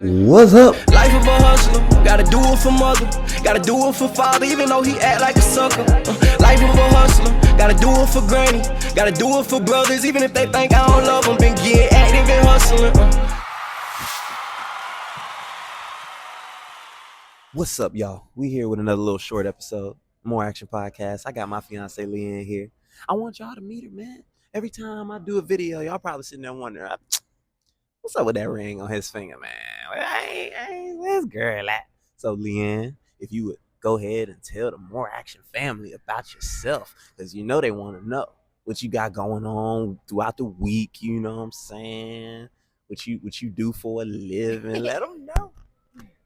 What's up? Life of a hustler, gotta do it for mother, gotta do it for father, even though he act like a sucker. Life of a hustler, gotta do it for granny, gotta do it for brothers, even if they think I don't love them. Been getting active and hustling. What's up, y'all? We here with another little short episode, More Action Podcast. I got my fiance Leanne here. I want y'all to meet her, man. Every time I do a video, y'all probably sitting there wondering, what's up with that ring on his finger, man? Where's girl at? So, Leanne, if you would go ahead and tell the More Action family about yourself, because you know they want to know what you got going on throughout the week. You know what I'm saying? What you do for a living? Let them know.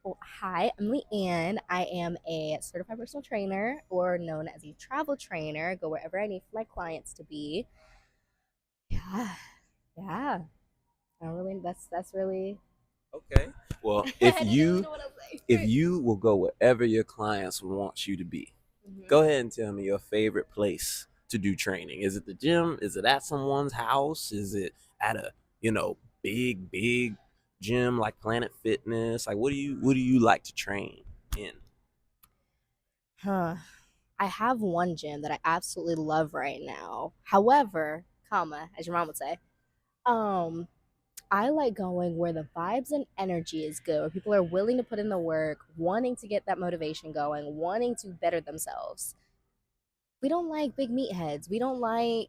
Well, hi, I'm Leanne. I am a certified personal trainer, or known as a travel trainer. I go wherever I need for my clients to be. Yeah. I don't really. That's really. Okay. Well, I if don't really you know what I'm saying. if you will go wherever your clients want you to be, go ahead and tell me your favorite place to do training. Is it the gym? Is it at someone's house? Is it at a big gym like Planet Fitness? Like, what do you like to train in? Huh. I have one gym that I absolutely love right now. However, as your mom would say, um, I like going where the vibes and energy is good, where people are willing to put in the work, wanting to get that motivation going, wanting to better themselves. We don't like big meatheads. We don't like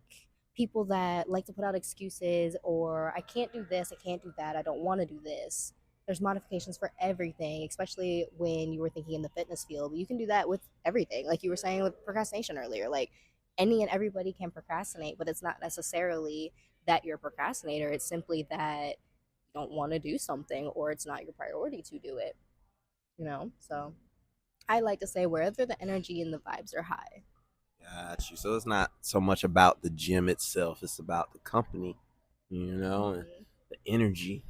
people that like to put out excuses or I can't do this, I can't do that, I don't want to do this. There's modifications for everything, especially when you were thinking in the fitness field. But you can do that with everything. Like you were saying with procrastination earlier. Like any and everybody can procrastinate, but it's not necessarily that you're a procrastinator. It's simply that you don't want to do something or it's not your priority to do it. So I like to say wherever the energy and the vibes are high. Got you. So it's not so much about the gym itself; it's about the company, and the energy.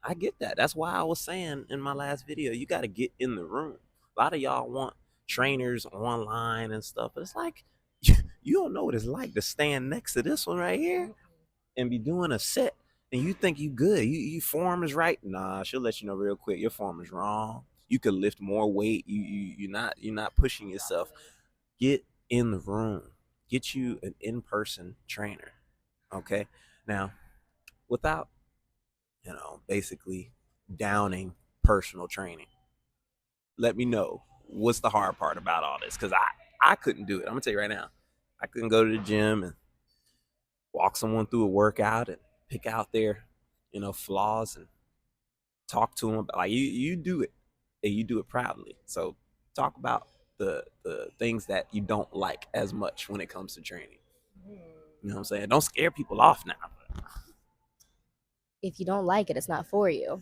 I get that. That's why I was saying in my last video, you got to get in the room. A lot of y'all want trainers online and stuff, but it's like you don't know what it's like to stand next to this one right here and be doing a set, and you think you good. You form is right. Nah, she'll let you know real quick. Your form is wrong. You could lift more weight. You're not pushing yourself. Get in the room. Get you an in-person trainer. Okay. Now, without basically downing personal training, let me know what's the hard part about all this, because I couldn't do it. I'm gonna tell you right now, I couldn't go to the gym and walk someone through a workout and pick out their flaws and talk to them about, like, you do it, and you do it proudly. So talk about the things that you don't like as much when it comes to training. You know what I'm saying? Don't scare people off now. If you don't like it, it's not for you.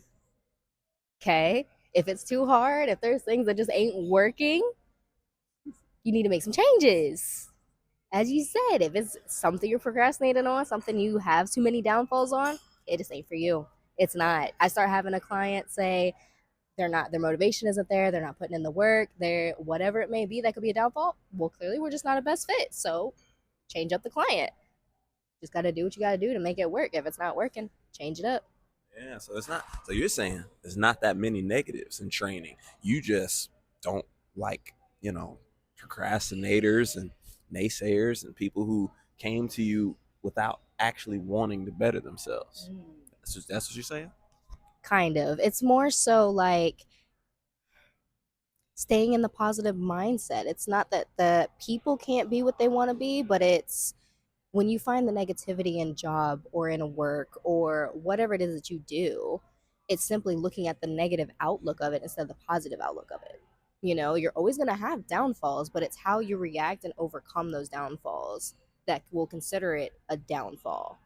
Okay? If it's too hard, if there's things that just ain't working, you need to make some changes. As you said, if it's something you're procrastinating on, something you have too many downfalls on, it just ain't for you. It's not. I start having a client say their motivation isn't there, they're not putting in the work, they're whatever it may be that could be a downfall. Well, clearly we're just not a best fit. So change up the client. Just gotta do what you gotta do to make it work. If it's not working, change it up. Yeah, so it's not. So you're saying there's not that many negatives in training. You just don't like, procrastinators and naysayers and people who came to you without actually wanting to better themselves. That's what you're saying? Kind of. It's more so like staying in the positive mindset. It's not that the people can't be what they want to be, but it's when you find the negativity in job or in a work or whatever it is that you do, it's simply looking at the negative outlook of it instead of the positive outlook of it. You're always going to have downfalls, but it's how you react and overcome those downfalls that will consider it a downfall,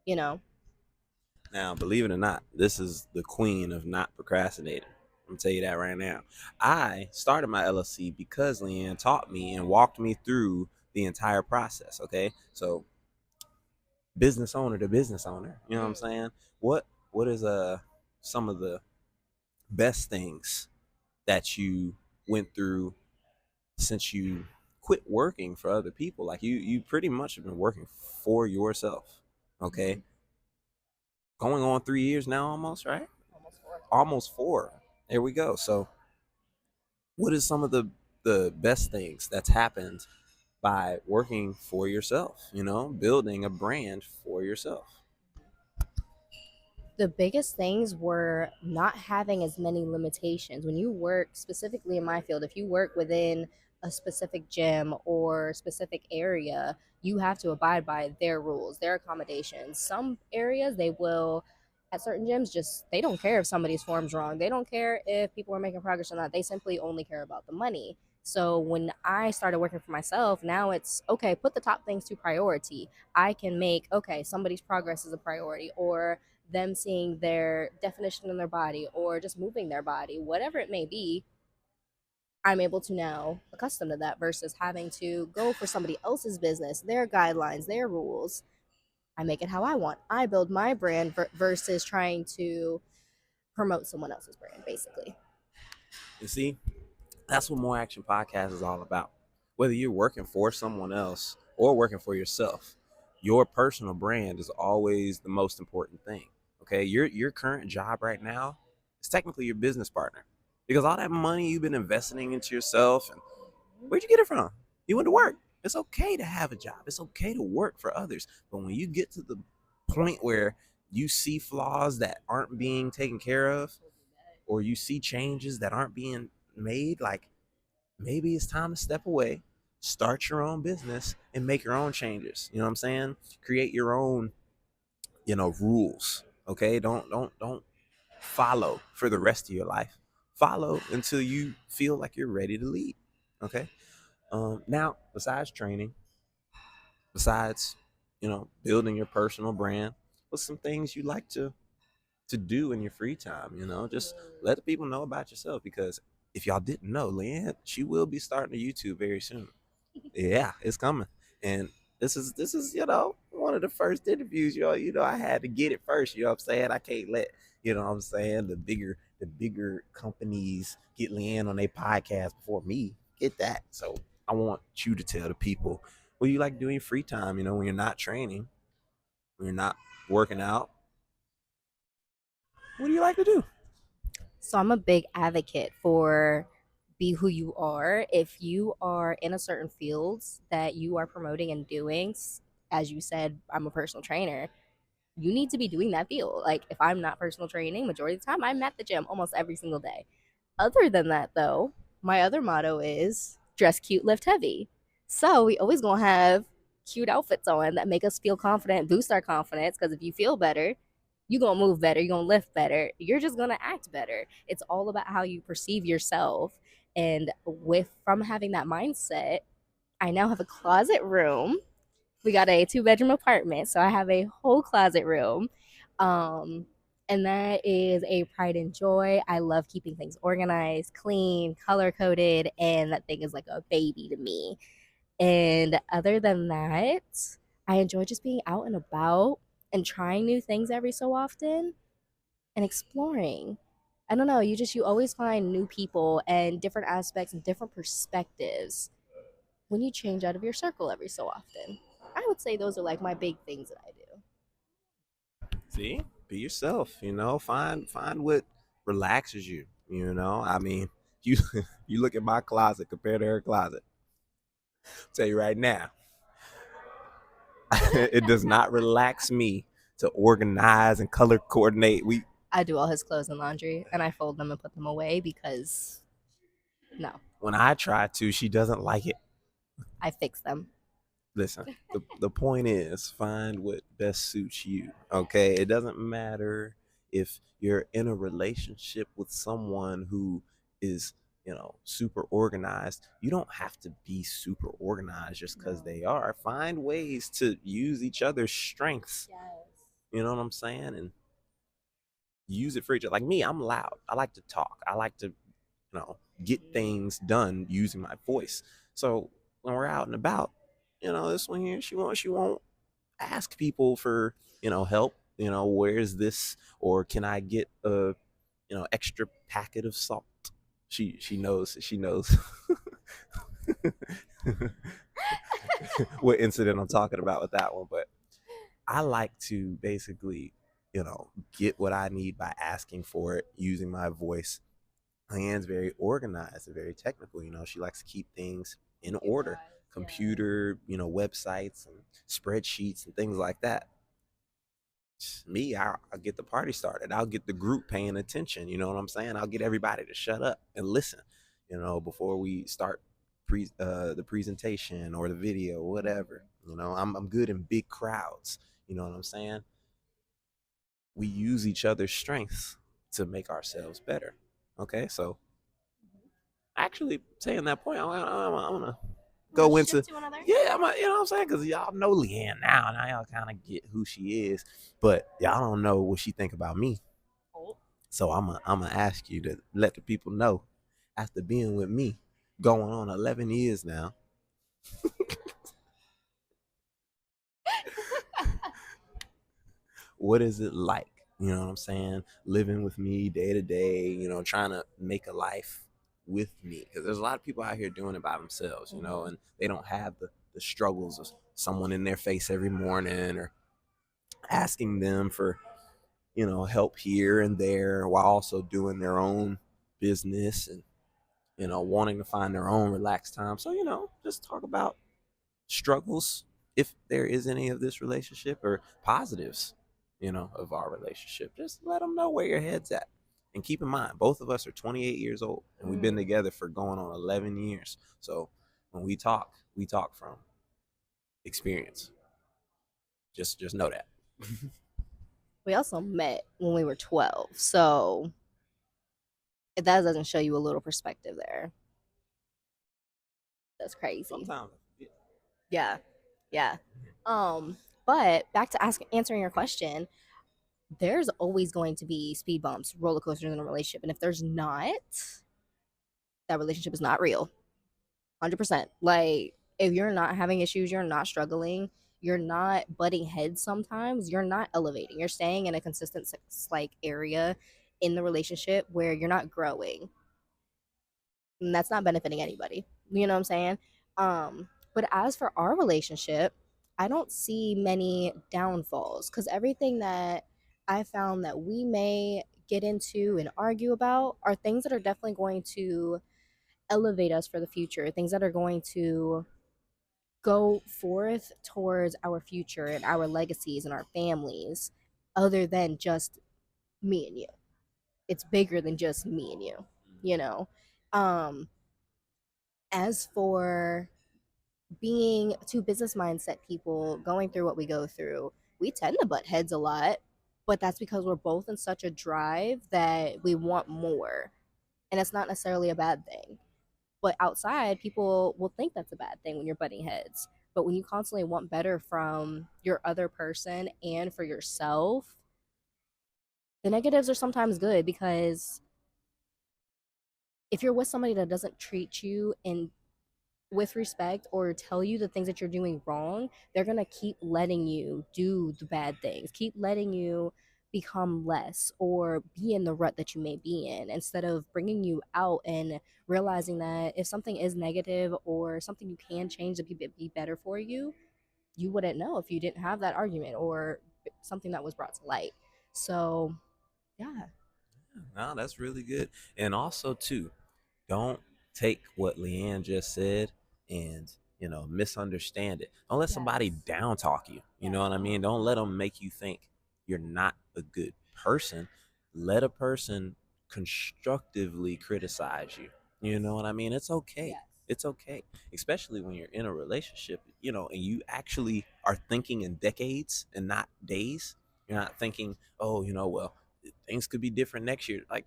you know? Now, believe it or not, this is the queen of not procrastinating. I'm gonna tell you that right now. I started my LLC because Leanne taught me and walked me through the entire process. Okay, so business owner to business owner, you know what I'm saying? What is some of the best things that you went through since you quit working for other people? Like you pretty much have been working for yourself. Okay, going on 3 years now, almost, right? almost 4. There we go. So what is some of the best things that's happened by working for yourself, building a brand for yourself? The biggest things were not having as many limitations. When you work specifically in my field, if you work within a specific gym or specific area, you have to abide by their rules, their accommodations. Some areas they will, at certain gyms, just they don't care if somebody's form's wrong. They don't care if people are making progress or not. They simply only care about the money. So when I started working for myself, now it's okay, put the top things to priority. I can make, okay, somebody's progress is a priority, or them seeing their definition in their body, or just moving their body, whatever it may be. I'm able to now accustom to that versus having to go for somebody else's business, their guidelines, their rules. I make it how I want. I build my brand versus trying to promote someone else's brand, basically. You see, that's what More Action Podcast is all about. Whether you're working for someone else or working for yourself, your personal brand is always the most important thing. Okay, your current job right now is technically your business partner, because all that money you've been investing into yourself, and where'd you get it from? You went to work. It's okay to have a job. It's okay to work for others. But when you get to the point where you see flaws that aren't being taken care of, or you see changes that aren't being made, like maybe it's time to step away, start your own business, and make your own changes. You know what I'm saying? Create your own, rules. Okay, don't follow for the rest of your life. Follow until you feel like you're ready to lead. Okay. Now, besides training, besides building your personal brand, what's some things you like to do in your free time? Just let the people know about yourself, because if y'all didn't know, Leanne, she will be starting a YouTube very soon. Yeah, it's coming. And this is one of the first interviews, I had to get it first. You know what I'm saying? I can't let, what I'm saying, the bigger companies get Leanne on their podcast before me. Get that. So I want you to tell the people what you like doing free time, when you're not training, when you're not working out. What do you like to do? So I'm a big advocate for be who you are. If you are in a certain fields that you are promoting and doing, as you said, I'm a personal trainer, you need to be doing that field. Like if I'm not personal training, majority of the time I'm at the gym almost every single day. Other than that, though, my other motto is dress cute, lift heavy. So we always gonna have cute outfits on that make us feel confident, boost our confidence. Because if you feel better, you're gonna move better, you're gonna lift better, you're just gonna act better. It's all about how you perceive yourself. And with from having that mindset, I now have a closet room. We got a 2-bedroom apartment, so I have a whole closet room. Um, and that is a pride and joy. I love keeping things organized, clean, color coded, and that thing is like a baby to me. And other than that, I enjoy just being out and about and trying new things every so often and exploring. I don't know, you always find new people and different aspects and different perspectives when you change out of your circle every so often. I would say those are like my big things that I do. See, be yourself. Find what relaxes you. I mean, you you look at my closet compared to her closet. I'll tell you right now, it does not relax me to organize and color coordinate. We I do all his clothes and laundry and I fold them and put them away because no, When I try to, she doesn't like it. I fix them. Listen, the point is, find what best suits you. Okay, it doesn't matter if you're in a relationship with someone who is, super organized. You don't have to be super organized just because No. they are. Find ways to use each other's strengths. Yes. You know what I'm saying? And use it for each other. Like me, I'm loud. I like to talk. I like to, get things done using my voice. So when we're out and about, this one here, she won't ask people for, help. Where's this, or can I get a, extra packet of salt? She knows what incident I'm talking about with that one. But I like to basically get what I need by asking for it, using my voice. Leanne's very organized and very technical. She likes to keep things in order, computer, websites and spreadsheets and things like that. Me, I'll get the party started. I'll get the group paying attention. You know what I'm saying? I'll get everybody to shut up and listen, before we start the presentation or the video, or whatever. I'm good in big crowds. You know what I'm saying? We use each other's strengths to make ourselves better. Okay, so actually saying that point, I want to go into to another. yeah, you know what I'm saying? Because y'all know Leanne now y'all kind of get who she is, but y'all don't know what she think about me. Oh. So I'm gonna ask you to let the people know, after being with me, going on 11 years now, what is it like? You know what I'm saying? Living with me day to day, trying to make a life with me. Because there's a lot of people out here doing it by themselves, and they don't have the struggles of someone in their face every morning, or asking them for, help here and there, while also doing their own business, and, wanting to find their own relaxed time. So, just talk about struggles, if there is any of this relationship, or positives, of our relationship. Just let them know where your head's at. And keep in mind, both of us are 28 years old, and we've been together for going on 11 years. So when we talk from experience. Just know that. We also met when we were 12. So if that doesn't show you a little perspective there, that's crazy. Sometimes. Yeah. Yeah. Um, but back to answering your question, there's always going to be speed bumps, roller coasters in a relationship. And if there's not, that relationship is not real. 100%. Like, if you're not having issues, you're not struggling, you're not butting heads sometimes, you're not elevating. You're staying in a consistent like area in the relationship where you're not growing. And that's not benefiting anybody. You know what I'm saying? But as for our relationship, I don't see many downfalls because everything that I found that we may get into and argue about are things that are definitely going to elevate us for the future, things that are going to go forth towards our future and our legacies and our families, other than just me and you. It's bigger than just me and you, you know? Um, as for being two business mindset people going through what we go through, we tend to butt heads a lot, but that's because we're both in such a drive that we want more. And it's not necessarily a bad thing. But outside, people will think that's a bad thing when you're butting heads. But when you constantly want better from your other person and for yourself, the negatives are sometimes good because if you're with somebody that doesn't treat you in with respect or tell you the things that you're doing wrong, they're going to keep letting you do the bad things, keep letting you become less or be in the rut that you may be in, instead of bringing you out and realizing that if something is negative or something you can change to be better for you, you wouldn't know if you didn't have that argument or something that was brought to light. So, yeah. No, that's really good. And also too, don't take what Leanne just said and misunderstand it. Don't let somebody Yes. down talk you. You know what I mean? Don't let them make you think you're not a good person. Let a person constructively criticize you. You know what I mean? It's okay. Yes. It's okay, especially when you're in a relationship, and you actually are thinking in decades and not days. You're not thinking, oh, well, things could be different next year. Like,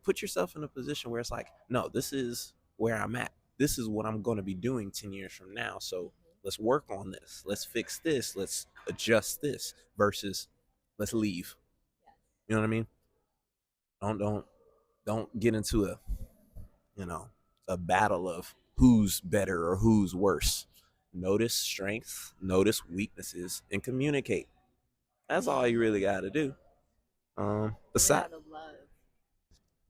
put yourself in a position where it's like, no, this is where I'm at. This is what I'm going to be doing 10 years from now. So let's work on this. Let's fix this. Let's adjust this versus let's leave. You know what I mean? Don't get into you know, a battle of who's better or who's worse. Notice strengths, notice weaknesses, and communicate. That's all you really got to do. Besides, Out of love.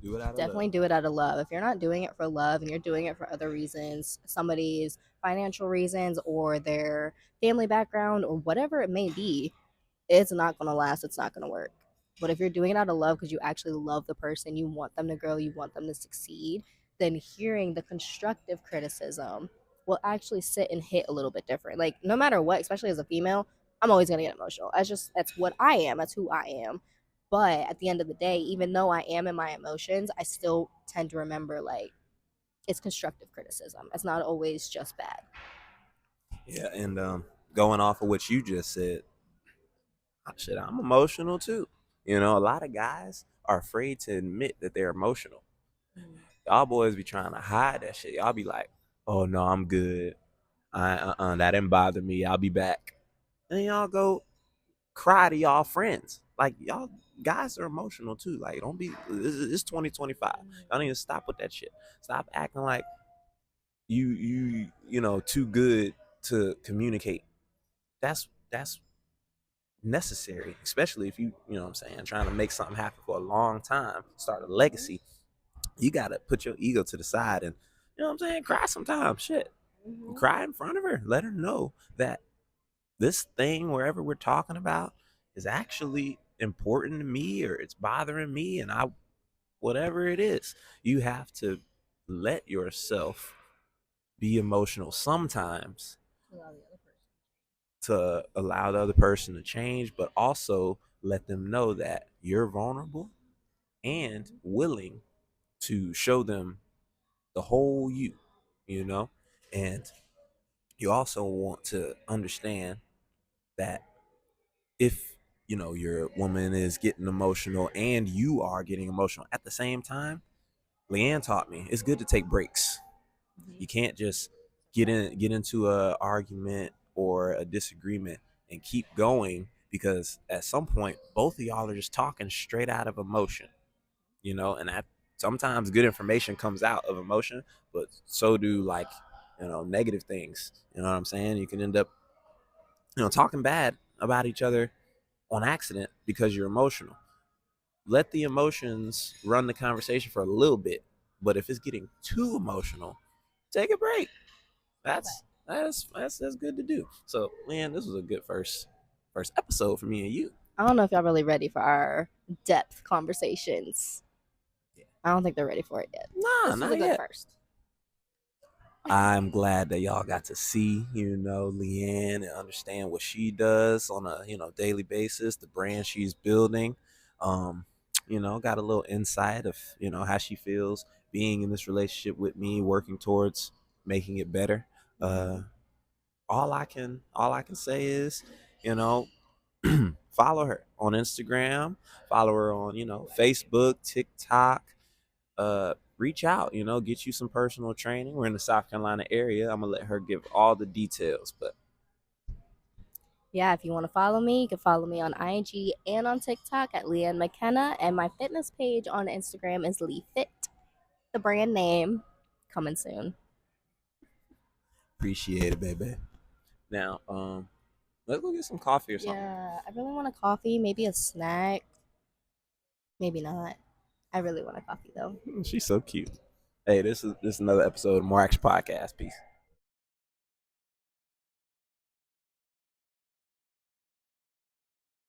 do it out of love. Definitely do it out of love. If you're not doing it for love and you're doing it for other reasons, somebody's financial reasons or their family background or whatever it may be, it's not gonna last. It's not gonna work. But if you're doing it out of love because you actually love the person, you want them to grow, you want them to succeed, then hearing the constructive criticism will actually sit and hit a little bit different. Like no matter what, especially as a female, I'm always gonna get emotional. That's what I am. That's who I am. But at the end of the day, even though I am in my emotions, I still tend to remember like it's constructive criticism. It's not always just bad. Yeah, and going off of what you just said, shit, I'm emotional too. You know, a lot of guys are afraid to admit that they're emotional. Y'all boys be trying to hide that shit. Y'all be like, "Oh no, I'm good. That didn't bother me. I'll be back." And y'all go cry to y'all friends. Like y'all guys are emotional too. Like don't be. It's 2025. Y'all need to stop with that shit. Stop acting like you know too good to communicate. That's necessary, especially if you know what I'm saying, trying to make something happen for a long time, start a legacy. You gotta put your ego to the side and you know what I'm saying, cry sometimes. Shit. Cry in front of her. Let her know that this thing, wherever we're talking about, is actually important to me or it's bothering me and I whatever it is. You have to let yourself be emotional sometimes to allow the other person to change, but also let them know that you're vulnerable and willing to show them the whole you know? And you also want to understand that if, you know, your woman is getting emotional and you are getting emotional at the same time, Leanne taught me it's good to take breaks. You can't just get into a argument or a disagreement and keep going because at some point both of y'all are just talking straight out of emotion, you know, and that sometimes good information comes out of emotion, but so do like, you know, negative things. You know what I'm saying? You can end up, you know, talking bad about each other on accident because you're emotional. Let the emotions run the conversation for a little bit, but if it's getting too emotional, take a break. That's good to do. So, man, this was a good first episode for me and you. I don't know if y'all really ready for our depth conversations. I don't think they're ready for it yet. Nah, This was a not good yet. first. I'm glad that y'all got to see, you know, Leanne and understand what she does on a, you know, daily basis, the brand she's building. Um, you know, got a little insight of, you know, how she feels being in this relationship with me, working towards making it better. Uh, all I can say is, you know, follow her on Instagram, follow her on, you know, Facebook, TikTok, reach out, you know, get you some personal training. We're in the South Carolina area. I'm gonna let her give all the details, but Yeah, if you want to follow me, you can follow me on IG and on TikTok at Leanne McKenna. And my fitness page on Instagram is Lee Fit, the brand name. Coming soon. appreciate it, baby. Now, let's go get some coffee or something. Yeah, I really want a coffee, maybe a snack. Maybe not. I really want a coffee though. She's so cute. Hey, this is another episode of More Action Podcast. Peace.